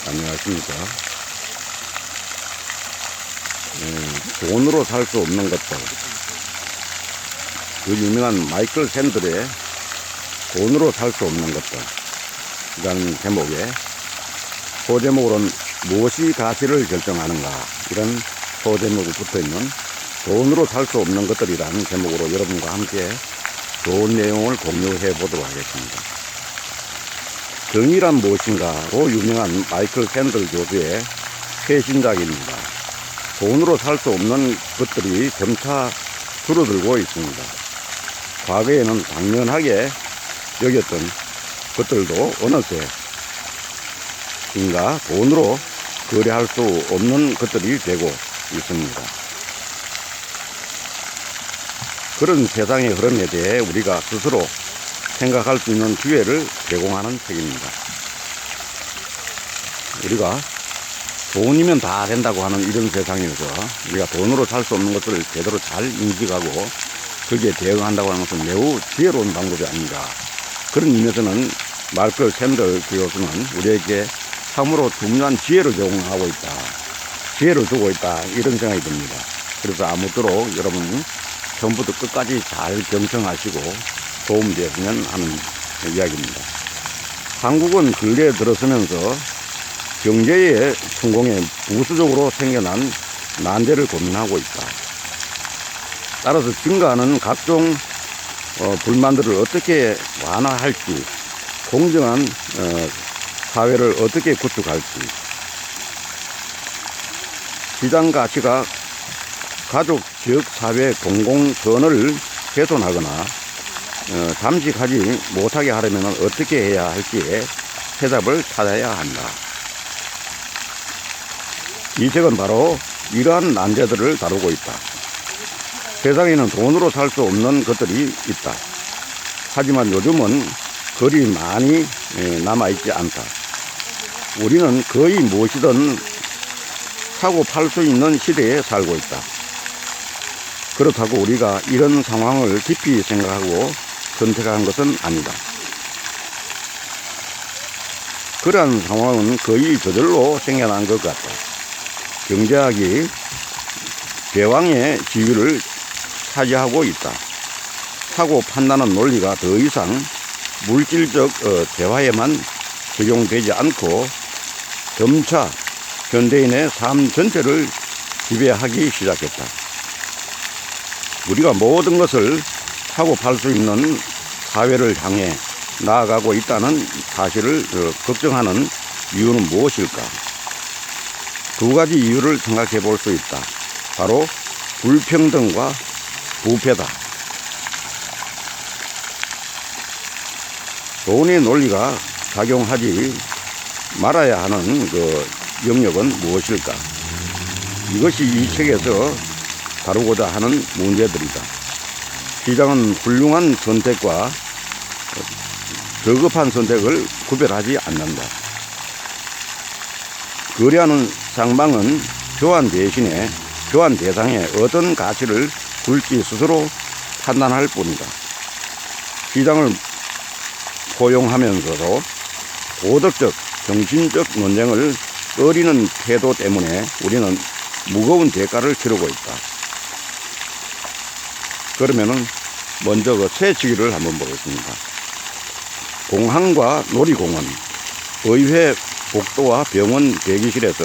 안녕하십니까. 돈으로 살 수 없는 것들. 그 유명한 마이클 샌들의 돈으로 살 수 없는 것들 이라는 제목에 소제목으로는 무엇이 가치를 결정하는가 이런 소제목이 붙어있는 돈으로 살 수 없는 것들이라는 제목으로 여러분과 함께 좋은 내용을 공유해 보도록 하겠습니다. 정의란 무엇인가로 유명한 마이클 샌들 교수의 최신작입니다. 돈으로 살 수 없는 것들이 점차 줄어들고 있습니다. 과거에는 당연하게 여겼던 것들도 어느새인가 돈으로 거래할 수 없는 것들이 되고 있습니다. 그런 세상의 흐름에 대해 우리가 스스로 생각할 수 있는 기회를 제공하는 책입니다. 우리가 돈이면 다 된다고 하는 이런 세상에서 우리가 돈으로 살 수 없는 것들을 제대로 잘 인식하고 거기에 대응한다고 하는 것은 매우 지혜로운 방법이 아닌가. 그런 의미에서는 마이클 샌들 교수는 우리에게 참으로 중요한 지혜를 제공하고 있다. 지혜를 주고 있다. 이런 생각이 듭니다. 그래서 아무쪼록 여러분 처음부터 끝까지 잘 경청하시고 도움되었으면 하는 이야기입니다. 한국은 근래에 들어서면서 경제의 성공에 부수적으로 생겨난 난제를 고민하고 있다. 따라서 증가하는 각종 불만들을 어떻게 완화할지, 공정한 사회를 어떻게 구축할지, 시장 가치가 가족, 지역, 사회, 공공선을 훼손하거나 잠식하지 못하게 하려면 어떻게 해야 할지에 해답을 찾아야 한다. 이 책은 바로 이러한 난제들을 다루고 있다. 세상에는 돈으로 살 수 없는 것들이 있다. 하지만 요즘은 거리 많이 남아있지 않다. 우리는 거의 무엇이든 사고 팔 수 있는 시대에 살고 있다. 그렇다고 우리가 이런 상황을 깊이 생각하고 선택한 것은 아니다. 그러한 상황은 거의 저절로 생겨난 것 같다. 경제학이 대왕의 지위를 차지하고 있다. 사고 판단은 논리가 더 이상 물질적 대화에만 적용되지 않고 점차 현대인의 삶 전체를 지배하기 시작했다. 우리가 모든 것을 사고 팔 수 있는 사회를 향해 나아가고 있다는 사실을 걱정하는 이유는 무엇일까? 두 가지 이유를 생각해 볼 수 있다. 바로 불평등과 부패다. 돈의 논리가 작용하지 말아야 하는 그 영역은 무엇일까? 이것이 이 책에서 다루고자 하는 문제들이다. 시장은 훌륭한 선택과 저급한 선택을 구별하지 않는다. 거래하는 상방은 교환 대신에 교환 대상에 어떤 가치를 줄지 스스로 판단할 뿐이다. 시장을 포용하면서도 도덕적, 정신적 논쟁을 꺼리는 태도 때문에 우리는 무거운 대가를 치르고 있다. 그러면은 먼저 그 채치기를 한번 보겠습니다. 공항과 놀이공원, 의회 복도와 병원 대기실에서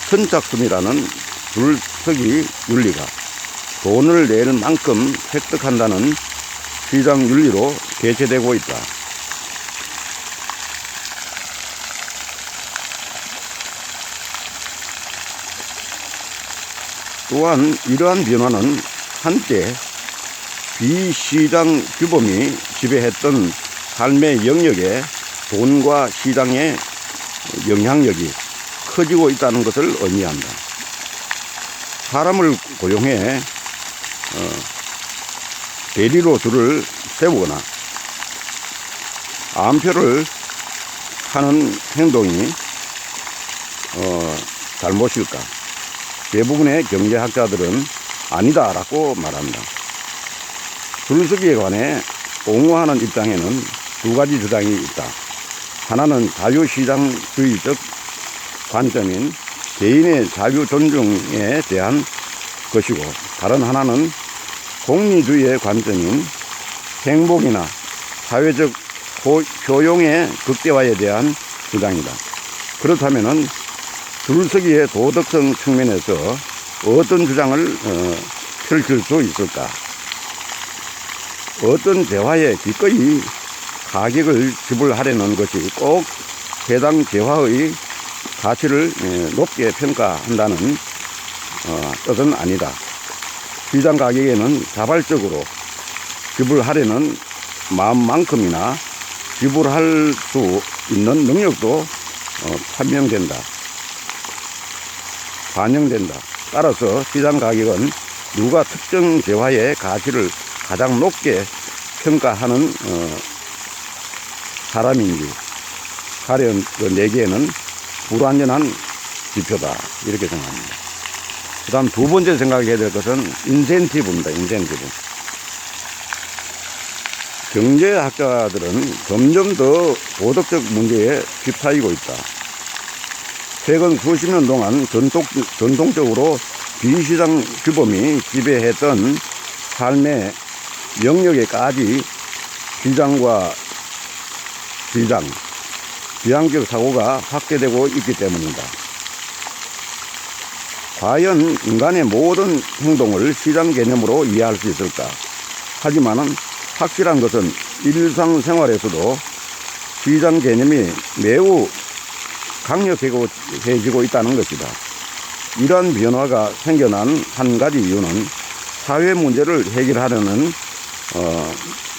선착순이라는 줄서기 윤리가 돈을 내는 만큼 획득한다는 시장 윤리로 개최되고 있다. 또한 이러한 변화는 한때 비시장 규범이 지배했던 삶의 영역에 돈과 시장의 영향력이 커지고 있다는 것을 의미한다. 사람을 고용해 대리로 줄을 세우거나 암표를 하는 행동이 잘못일까? 대부분의 경제학자들은 아니다라고 말한다. 줄서기에 관해 옹호하는 입장에는 두 가지 주장이 있다. 하나는 자유시장주의적 관점인 개인의 자유 존중에 대한 것이고, 다른 하나는 공리주의의 관점인 행복이나 사회적 효용의 극대화에 대한 주장이다. 그렇다면은 줄서기의 도덕성 측면에서 어떤 주장을 펼칠 수 있을까? 어떤 재화에 기꺼이 가격을 지불하려는 것이 꼭 해당 재화의 가치를 높게 평가한다는 뜻은 아니다. 시장 가격에는 자발적으로 지불하려는 마음만큼이나 지불할 수 있는 능력도 반영된다. 따라서 시장 가격은 누가 특정 재화의 가치를 가장 높게 평가하는 사람인지 가령 내기에는 불완전한 지표다, 이렇게 생각합니다. 그 다음 두 번째 생각해야 될 것은 인센티브입니다. 인센티브. 경제학자들은 점점 더 도덕적 문제에 휩싸이고 있다. 최근 수십 년 동안 전통적으로 비시장 규범이 지배했던 삶의 영역에까지 시장과 비양적 사고가 확대되고 있기 때문이다. 과연 인간의 모든 행동을 시장 개념으로 이해할 수 있을까? 하지만은 확실한 것은 일상생활에서도 시장 개념이 매우 강력해지고 있다는 것이다. 이러한 변화가 생겨난 한 가지 이유는 사회 문제를 해결하려는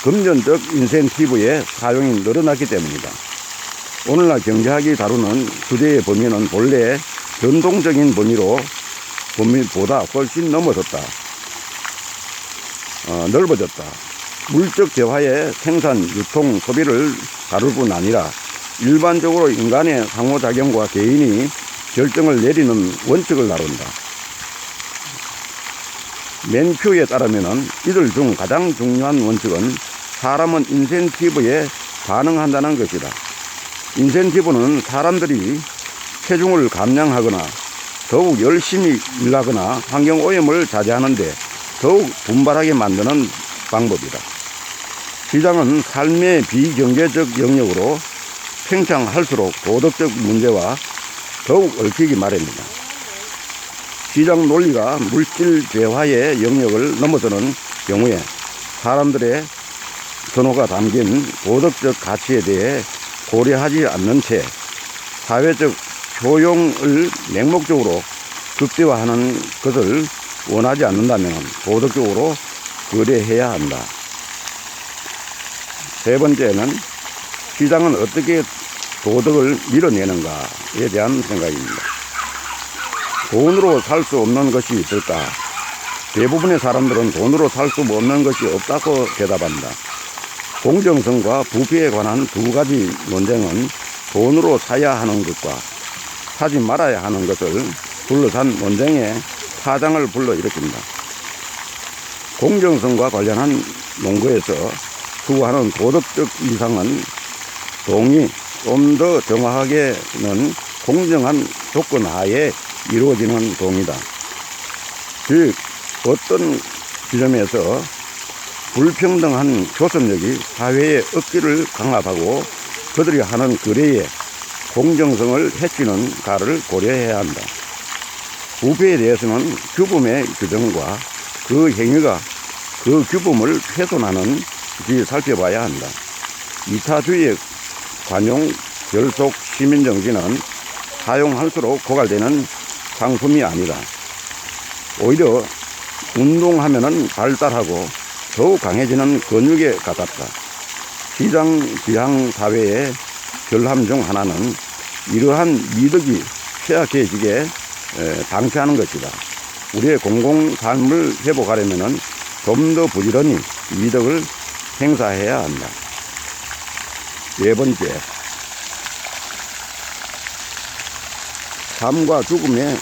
금전적 인센티브의 사용이 늘어났기 때문이다. 오늘날 경제학이 다루는 주제의 범위는 본래 전통적인 범위보다 훨씬 넓어졌다. 물적 재화의 생산, 유통, 소비를 다룰 뿐 아니라 일반적으로 인간의 상호작용과 개인이 결정을 내리는 원칙을 다룬다. 맨큐에 따르면 이들 중 가장 중요한 원칙은 사람은 인센티브에 반응한다는 것이다. 인센티브는 사람들이 체중을 감량하거나 더욱 열심히 일하거나 환경오염을 자제하는데 더욱 분발하게 만드는 방법이다. 시장은 삶의 비경제적 영역으로 팽창할수록 도덕적 문제와 더욱 얽히기 마련이다. 시장 논리가 물질 재화의 영역을 넘어서는 경우에 사람들의 선호가 담긴 도덕적 가치에 대해 고려하지 않는 채 사회적 효용을 맹목적으로 극대화하는 것을 원하지 않는다면 도덕적으로 거래해야 한다. 세 번째는 시장은 어떻게 도덕을 밀어내는가에 대한 생각입니다. 돈으로 살 수 없는 것이 있을까? 대부분의 사람들은 돈으로 살 수 없는 것이 없다고 대답한다. 공정성과 부패에 관한 두 가지 논쟁은 돈으로 사야 하는 것과 사지 말아야 하는 것을 둘러싼 논쟁의 파장을 불러일으킨다. 공정성과 관련한 논거에서 추구하는 도덕적 이상은 동의, 좀 더 정확하게는 공정한 조건 하에 이루어지는 동의다. 즉 어떤 지점에서 불평등한 교섭력이 사회의 억지를 강압하고 그들이 하는 거래에 공정성을 해치는가를 고려해야 한다. 부패에 대해서는 규범의 규정과 그 행위가 그 규범을 훼손하는지 살펴봐야 한다. 이타주의 관용 결속 시민정신은 사용할수록 고갈되는 상품이 아니다. 오히려 운동하면은 발달하고 더욱 강해지는 근육에 가깝다. 시장 지향 사회의 결함 중 하나는 이러한 미덕이 쇠약해지게 방치하는 것이다. 우리의 공공삶을 회복하려면 좀 더 부지런히 미덕을 행사해야 한다. 네 번째, 삶과 죽음의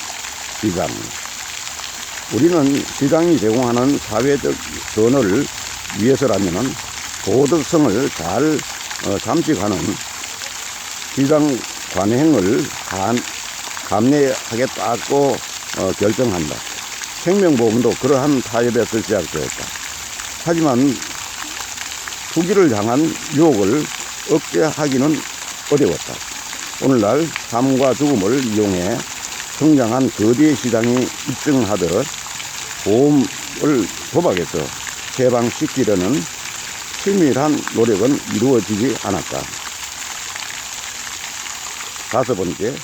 시장. 우리는 시장이 제공하는 사회적 선호를 위해서라면 도덕성을 잘 잠식하는 시장 관행을 감내하겠다고 결정한다. 생명보험도 그러한 타협에서 시작되었다. 하지만 투기를 향한 유혹을 억제하기는 어려웠다. 오늘날 삶과 죽음을 이용해 성장한 거대 시장이 입증하듯 보험을 도박에서 해방시키려는 치밀한 노력은 이루어지지 않았다. 5번째,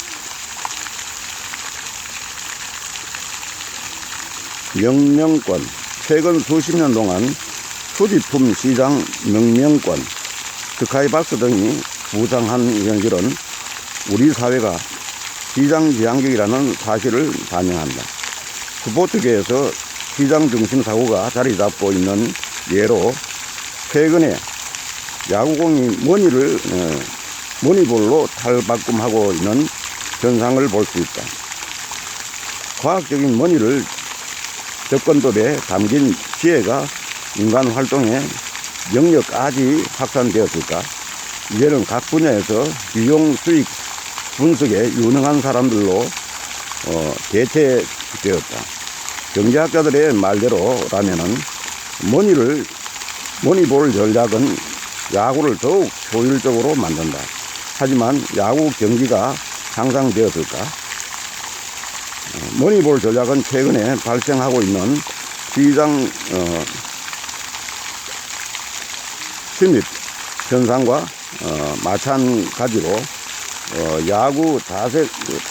명명권. 최근 수십 년 동안 수집품 시장 명명권, 스카이박스 등이 부상한 현실은 우리 사회가 시장 지향적이라는 사실을 반영한다. 스포츠계에서 시장 중심 사고가 자리 잡고 있는 예로 최근에 야구공이 머니볼로 탈바꿈하고 있는 현상을 볼 수 있다. 과학적인 머니를 접근법에 담긴 지혜가 인간 활동의 영역까지 확산되었을까? 이제는 각 분야에서 비용 수익 분석에 유능한 사람들로 대체되었다. 경제학자들의 말대로라면은 머니볼 전략은 야구를 더욱 효율적으로 만든다. 하지만 야구 경기가 향상되었을까? 머니볼 전략은 최근에 발생하고 있는 시장 침입 현상과 마찬가지로 야구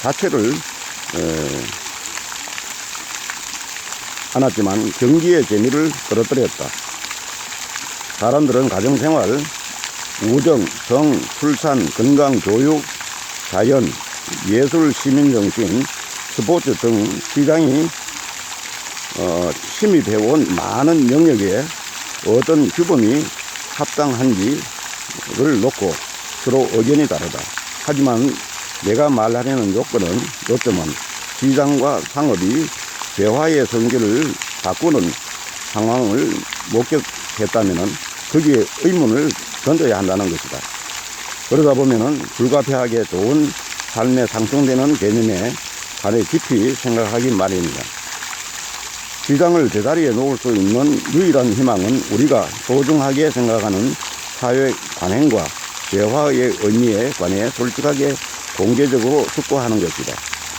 자체를 않았지만 경기의 재미를 떨어뜨렸다. 사람들은 가정생활, 우정, 성, 출산, 건강, 교육, 자연, 예술, 시민정신, 스포츠 등 시장이 침입해온 많은 영역에 어떤 규범이 합당한지를 놓고 서로 의견이 다르다. 하지만 내가 말하려는 요점은 시장과 상업이 대화의 성질을 바꾸는 상황을 목격했다면 거기에 의문을 던져야 한다는 것이다. 그러다 보면 불가피하게 좋은 삶에 상충되는 개념에 관해 깊이 생각하기 마련이다. 시장을 제자리에 놓을 수 있는 유일한 희망은 우리가 소중하게 생각하는 사회 관행과 대화의 의미에 관해 솔직하게 공개적으로 숙고하는 것이다.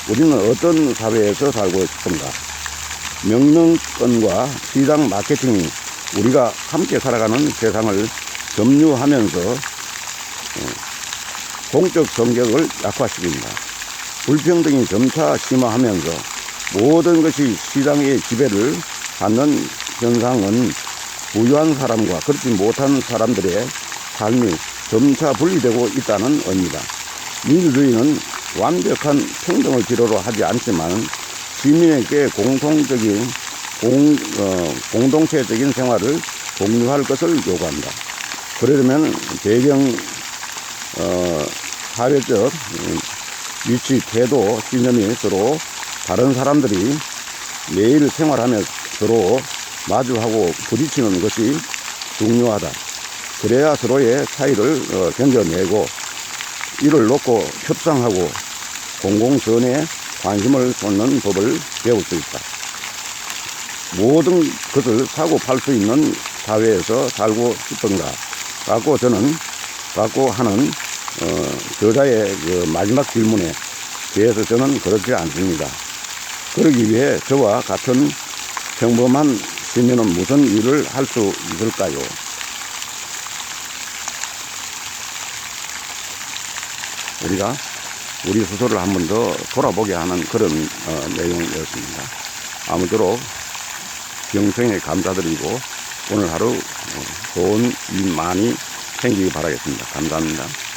우리는 어떤 사회에서 살고 싶은가? 명명권과 시장 마케팅이 우리가 함께 살아가는 세상을 점유하면서 공적 성격을 약화시킨다. 불평등이 점차 심화하면서 모든 것이 시장의 지배를 받는 현상은 부유한 사람과 그렇지 못한 사람들의 삶이 점차 분리되고 있다는 의미다. 민주주의는 완벽한 평등을 필요로 하지 않지만 시민에게 공동체적인 생활을 공유할 것을 요구한다. 그러려면 배경 사회적 위치, 태도, 신념이 서로 다른 사람들이 매일 생활하며 서로 마주하고 부딪히는 것이 중요하다. 그래야 서로의 차이를 견뎌내고 이를 놓고 협상하고 공공선에 관심을 쏟는 법을 배울 수 있다. 모든 것을 사고 팔 수 있는 사회에서 살고 싶은가? 라고 하는 저자의 그 마지막 질문에 대해서 저는 그렇지 않습니다. 그러기 위해 저와 같은 평범한 시민은 무슨 일을 할 수 있을까요? 우리가 우리 스스로를 한 번 더 돌아보게 하는 그런 내용이었습니다. 아무쪼록 경청에 감사드리고 오늘 하루 좋은 일 많이 생기기 바라겠습니다. 감사합니다.